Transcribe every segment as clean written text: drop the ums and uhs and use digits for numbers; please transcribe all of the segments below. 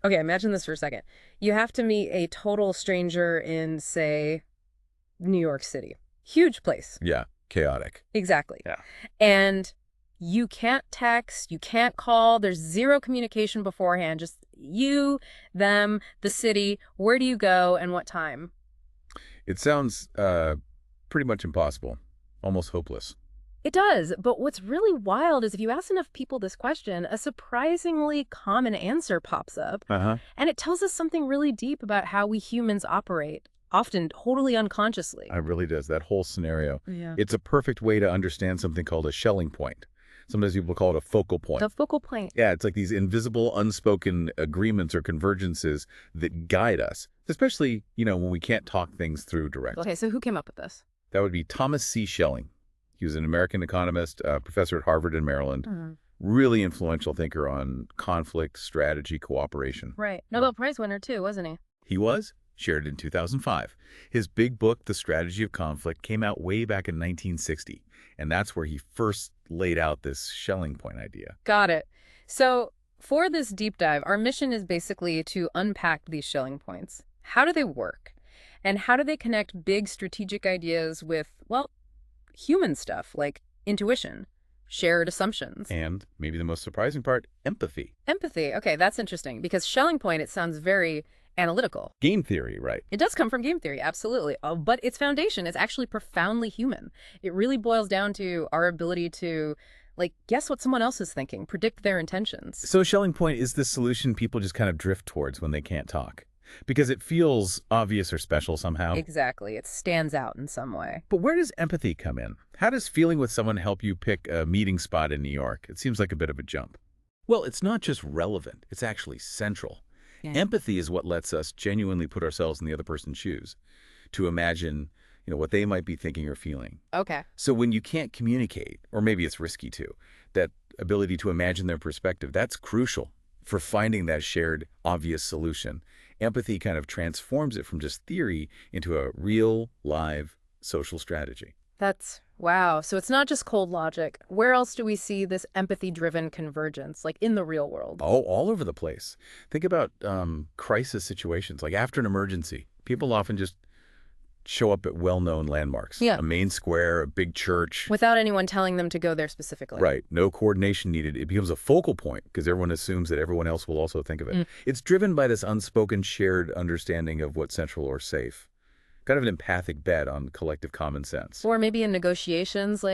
Okay, imagine this for a second. You have to meet a total stranger in, say, New York City. Huge place. Yeah, chaotic. Exactly. Yeah. And you can't text, you can't call, there's zero communication beforehand, just you, them, the city, where do you go, and what time? It sounds pretty much impossible, almost hopeless. It does, but what's really wild is if you ask enough people this question, a surprisingly common answer pops up, Uh-huh. and it tells us something really deep about how we humans operate, often totally unconsciously. It really does, that whole scenario. Yeah. It's a perfect way to understand something called a Schelling point. Sometimes people call it a focal point. The focal point. Yeah, it's like these invisible, unspoken agreements or convergences that guide us, especially, when we can't talk things through directly. Okay, so who came up with this? That would be Thomas C. Schelling. He was an American economist, professor at Harvard in Maryland, really influential thinker on conflict, strategy, cooperation. Right. Nobel Prize winner, too, wasn't he? He was, shared in 2005. His big book, The Strategy of Conflict, came out way back in 1960, and that's where he first laid out this Schelling point idea. Got it. So for this deep dive, our mission is basically to unpack these Schelling points. How do they work? And how do they connect big strategic ideas with, well, human stuff like intuition, shared assumptions? And maybe the most surprising part, empathy. Empathy. Okay, that's interesting because Schelling point, it sounds very analytical. Game theory, right? It does come from game theory, absolutely. But its foundation is actually profoundly human. It really boils down to our ability to, guess what someone else is thinking, predict their intentions. So Schelling point is the solution people just kind of drift towards when they can't talk. Because it feels obvious or special somehow. Exactly. It stands out in some way. But where does empathy come in? How does feeling with someone help you pick a meeting spot in New York? It seems like a bit of a jump. Well, it's not just relevant. It's actually central. Yeah. Empathy is what lets us genuinely put ourselves in the other person's shoes, to imagine, what they might be thinking or feeling. Okay. So when you can't communicate, or maybe it's risky too, that ability to imagine their perspective, that's crucial for finding that shared, obvious solution. Empathy kind of transforms it from just theory into a real, live social strategy. Wow. So it's not just cold logic. Where else do we see this empathy-driven convergence, like in the real world? Oh, all over the place. Think about crisis situations, like after an emergency. People often just show up at well-known landmarks. Yeah. A main square, a big church. Without anyone telling them to go there specifically. Right. No coordination needed. It becomes a focal point because everyone assumes that everyone else will also think of it. It's driven by this unspoken shared understanding of what's central or safe. Kind of an empathic bet on collective common sense. Or maybe in negotiations,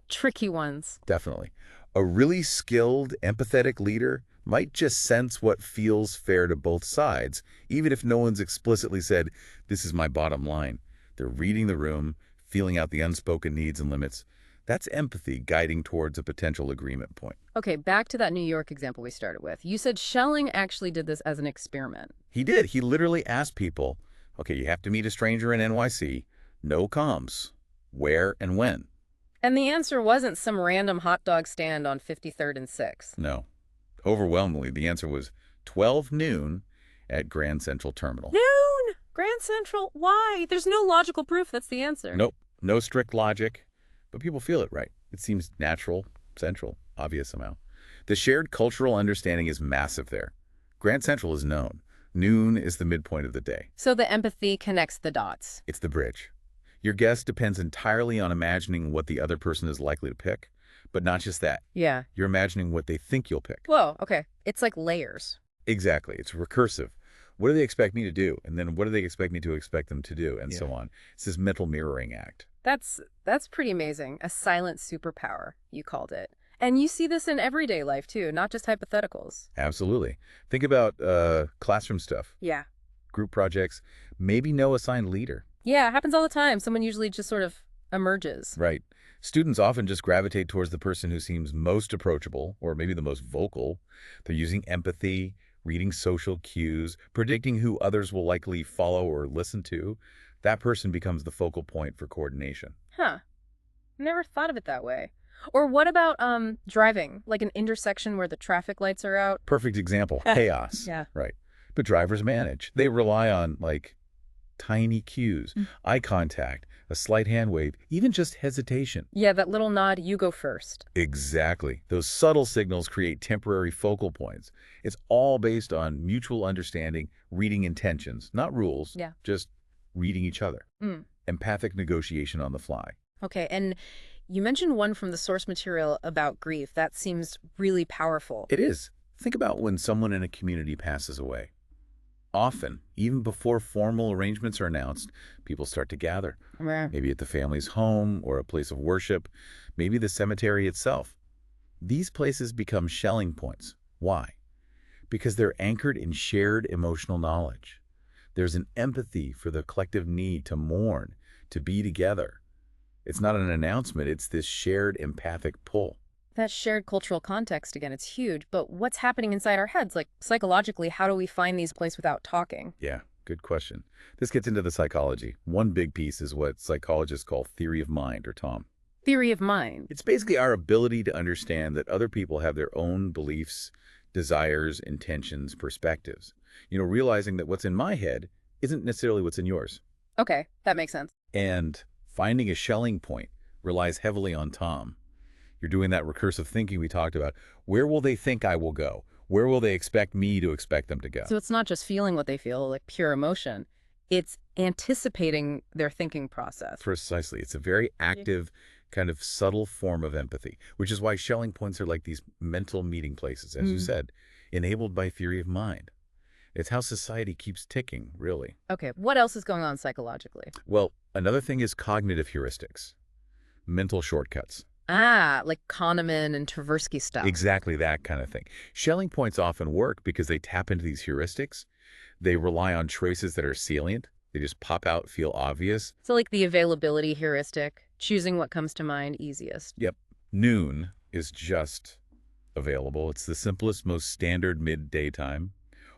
tricky ones. Definitely. A really skilled, empathetic leader might just sense what feels fair to both sides, even if no one's explicitly said, this is my bottom line. They're reading the room, feeling out the unspoken needs and limits. That's empathy guiding towards a potential agreement point. Okay, back to that New York example we started with. You said Schelling actually did this as an experiment. He did. He literally asked people, okay, you have to meet a stranger in NYC, no comms, where and when? And the answer wasn't some random hot dog stand on 53rd and 6th. No. Overwhelmingly, the answer was 12 noon at Grand Central Terminal. Noon! Grand Central? Why? There's no logical proof that's the answer. Nope. No strict logic. But people feel it, right? It seems natural, central, obvious somehow. The shared cultural understanding is massive there. Grand Central is known. Noon is the midpoint of the day. So the empathy connects the dots. It's the bridge. Your guess depends entirely on imagining what the other person is likely to pick. But not just that. Yeah. You're imagining what they think you'll pick. Whoa, okay. It's like layers. Exactly. It's recursive. What do they expect me to do? And then what do they expect me to expect them to do? And so on. It's this mental mirroring act. That's pretty amazing. A silent superpower, you called it. And you see this in everyday life, too, not just hypotheticals. Absolutely. Think about classroom stuff. Yeah. Group projects. Maybe no assigned leader. Yeah, it happens all the time. Someone usually just sort of emerges. Right. Students often just gravitate towards the person who seems most approachable, or maybe the most vocal. They're using empathy, reading social cues, predicting who others will likely follow or listen to. That person becomes the focal point for coordination. Huh. Never thought of it that way. Or what about driving, like an intersection where the traffic lights are out? Perfect example. Chaos. Yeah. Right. But drivers manage. They rely on, tiny cues, eye contact, A slight hand wave, even just hesitation. Yeah, that little nod, you go first. Exactly. Those subtle signals create temporary focal points. It's all based on mutual understanding, reading intentions, not rules, Yeah. just reading each other. Mm. Empathic negotiation on the fly. Okay, and you mentioned one from the source material about grief. That seems really powerful. It is. Think about when someone in a community passes away. Often, even before formal arrangements are announced, people start to gather. Meh. Maybe at the family's home or a place of worship, maybe the cemetery itself. These places become Schelling points. Why? Because they're anchored in shared emotional knowledge. There's an empathy for the collective need to mourn, to be together. It's not an announcement, it's this shared empathic pull. That shared cultural context, again, it's huge, but what's happening inside our heads? Like, psychologically, how do we find these places without talking? Yeah, good question. This gets into the psychology. One big piece is what psychologists call theory of mind, or TOM. Theory of mind. It's basically our ability to understand that other people have their own beliefs, desires, intentions, perspectives. Realizing that what's in my head isn't necessarily what's in yours. Okay, that makes sense. And finding a Schelling point relies heavily on Tom. You're doing that recursive thinking we talked about. Where will they think I will go? Where will they expect me to expect them to go? So it's not just feeling what they feel, like pure emotion. It's anticipating their thinking process. Precisely. It's a very active, kind of subtle form of empathy, which is why Schelling points are like these mental meeting places, as you said, enabled by theory of mind. It's how society keeps ticking, really. Okay, what else is going on psychologically? Well, another thing is cognitive heuristics, mental shortcuts. Ah, like Kahneman and Tversky stuff. Exactly that kind of thing. Schelling points often work because they tap into these heuristics. They rely on traces that are salient. They just pop out, feel obvious. So like the availability heuristic, choosing what comes to mind easiest. Yep. Noon is just available. It's the simplest, most standard midday time.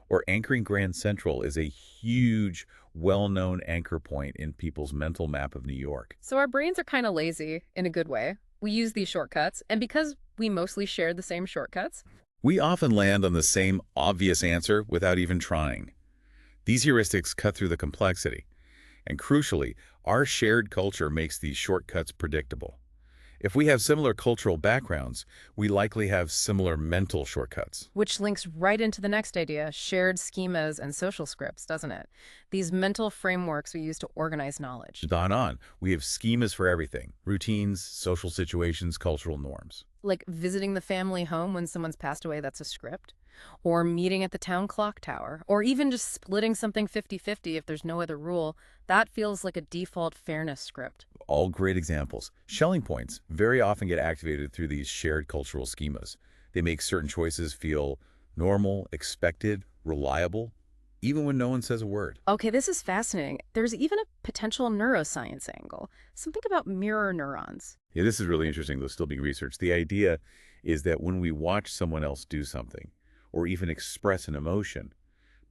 Or anchoring Grand Central is a huge, well-known anchor point in people's mental map of New York. So our brains are kind of lazy in a good way. We use these shortcuts, and because we mostly share the same shortcuts, We often land on the same obvious answer without even trying. These heuristics cut through the complexity. And crucially, our shared culture makes these shortcuts predictable. If we have similar cultural backgrounds, we likely have similar mental shortcuts. which links right into the next idea, shared schemas and social scripts, doesn't it? These mental frameworks we use to organize knowledge. Dot on, we have schemas for everything: routines, social situations, cultural norms. Like visiting the family home when someone's passed away, that's a script. Or meeting at the town clock tower. Or even just splitting something 50-50 if there's no other rule. That feels like a default fairness script. All great examples. Schelling points very often get activated through these shared cultural schemas. They make certain choices feel normal, expected, reliable, even when no one says a word. Okay, this is fascinating. There's even a potential neuroscience angle. Something about mirror neurons. Yeah, this is really interesting, though still being researched. The idea is that when we watch someone else do something, or even express an emotion,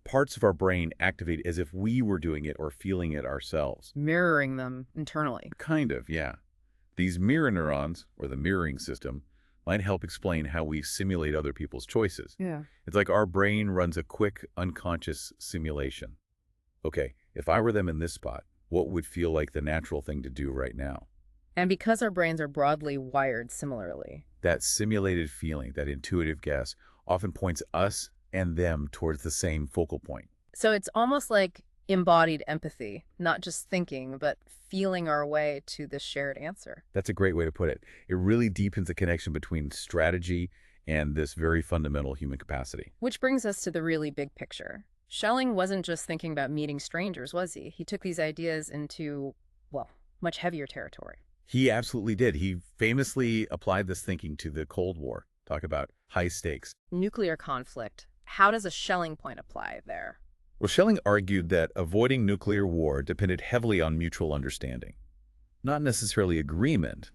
parts of our brain activate as if we were doing it or feeling it ourselves. Mirroring them internally. Kind of, yeah. These mirror neurons, or the mirroring system, might help explain how we simulate other people's choices. Yeah. It's like our brain runs a quick, unconscious simulation. Okay, if I were them in this spot, what would feel like the natural thing to do right now? And because our brains are broadly wired similarly. That simulated feeling, that intuitive guess, often points us and them towards the same focal point. So it's almost like embodied empathy, not just thinking, but feeling our way to this shared answer. That's a great way to put it. It really deepens the connection between strategy and this very fundamental human capacity. Which brings us to the really big picture. Schelling wasn't just thinking about meeting strangers, was he? He took these ideas into, well, much heavier territory. He absolutely did. He famously applied this thinking to the Cold War. Talk about high stakes. Nuclear conflict. How does a Schelling point apply there? Well, Schelling argued that avoiding nuclear war depended heavily on mutual understanding. Not necessarily agreement,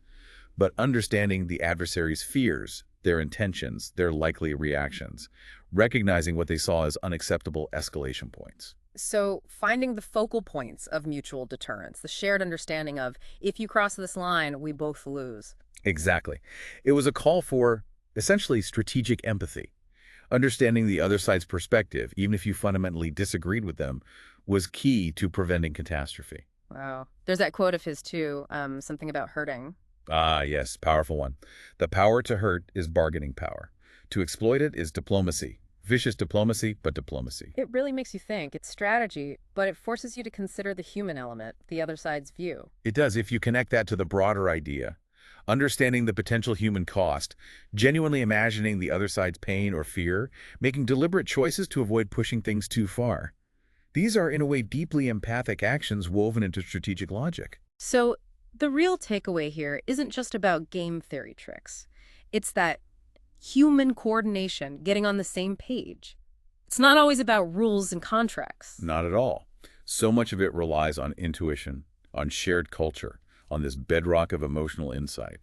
but understanding the adversary's fears, their intentions, their likely reactions, recognizing what they saw as unacceptable escalation points. So finding the focal points of mutual deterrence, the shared understanding of, if you cross this line, we both lose. Exactly. It was a call for, essentially, strategic empathy. Understanding the other side's perspective, even if you fundamentally disagreed with them, was key to preventing catastrophe. Wow. There's that quote of his too, something about hurting. Ah, yes, powerful one. The power to hurt is bargaining power. To exploit it is diplomacy. Vicious diplomacy, but diplomacy. It really makes you think. It's strategy, but it forces you to consider the human element, the other side's view. It does if you connect that to the broader idea. Understanding the potential human cost, genuinely imagining the other side's pain or fear, making deliberate choices to avoid pushing things too far. These are, in a way, deeply empathic actions woven into strategic logic. So the real takeaway here isn't just about game theory tricks. It's that human coordination, getting on the same page. It's not always about rules and contracts. Not at all. So much of it relies on intuition, on shared culture, on this bedrock of emotional insight.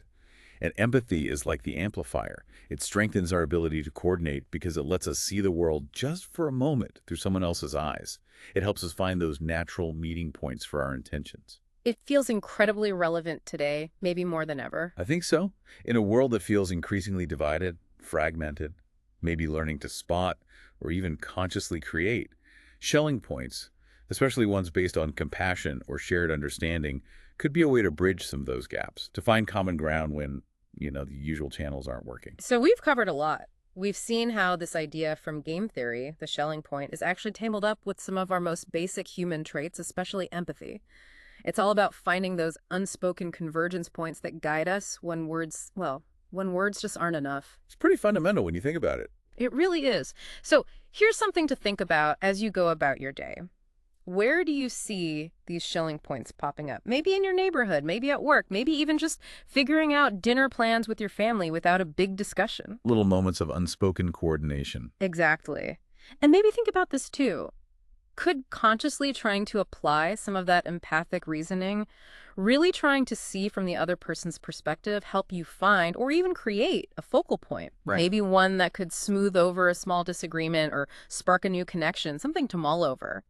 And empathy is like the amplifier. It strengthens our ability to coordinate because it lets us see the world just for a moment through someone else's eyes. It helps us find those natural meeting points for our intentions. It feels incredibly relevant today, maybe more than ever. I think so. In a world that feels increasingly divided, fragmented, maybe learning to spot or even consciously create, Schelling points, especially ones based on compassion or shared understanding, could be a way to bridge some of those gaps, to find common ground when, the usual channels aren't working. So we've covered a lot. We've seen how this idea from game theory, the Schelling point, is actually tangled up with some of our most basic human traits, especially empathy. It's all about finding those unspoken convergence points that guide us when words just aren't enough. It's pretty fundamental when you think about it. It really is. So here's something to think about as you go about your day. Where do you see these Schelling points popping up? Maybe in your neighborhood, maybe at work, maybe even just figuring out dinner plans with your family without a big discussion. Little moments of unspoken coordination. Exactly. And maybe think about this too. Could consciously trying to apply some of that empathic reasoning, really trying to see from the other person's perspective, help you find or even create a focal point? Right. Maybe one that could smooth over a small disagreement or spark a new connection, something to mull over.